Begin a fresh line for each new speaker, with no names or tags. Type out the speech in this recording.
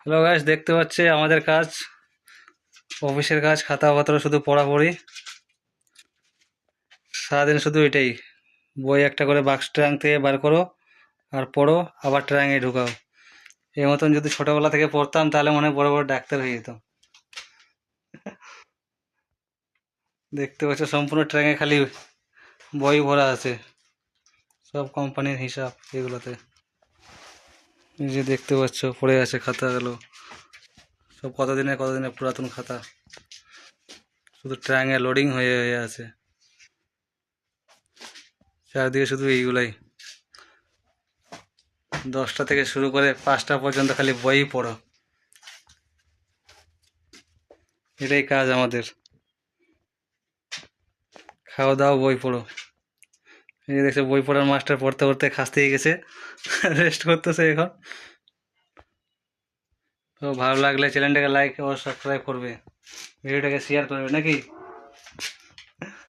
Hello guys, দেখতে পাচ্ছি আমাদের কাজ, অফিসের কাজ, খাতাপত্র শুধু পড়াপড়ি। সারাদিন শুধু এটাই, বই একটা করে বাক্স ট্রাঙ্ক থেকে বার করো আর পড়ো, আবার ট্রাঙ্কে ঢুকাও। এই মতন যদি ছোটবেলা থেকে পড়তাম তাহলে মনে হয় বড় বড় ডাক্তার হয়ে যেত। দেখতে পাচ্ছ সম্পূর্ণ ট্রাঙ্কে খালি বই ভরা আছে, সব কোম্পানির হিসাব এগুলোতে। এই যে দেখতে পাচ্ছ পড়ে আছে খাতাগুলো, সব কতদিনের কতদিনের পুরাতন খাতা, শুধু ট্রাঙ্কে লোডিং হয়ে হয়ে আছে। চারদিকে শুধু এইগুলাই, 10টা থেকে শুরু করে 5টা পর্যন্ত খালি বই পড়ো, এটাই কাজ আমাদের। খাওয়া দাওয়া বই পড়ো। এই যে দেখছো বই পড়ার মাস্টার পড়তে পড়তে খাসতে গেছে, রেস্ট করতেছে এখন। তো ভালো লাগলে চ্যানেলটাকে লাইক ও সাবস্ক্রাইব করবে, ভিডিওটাকে শেয়ার করবে নাকি।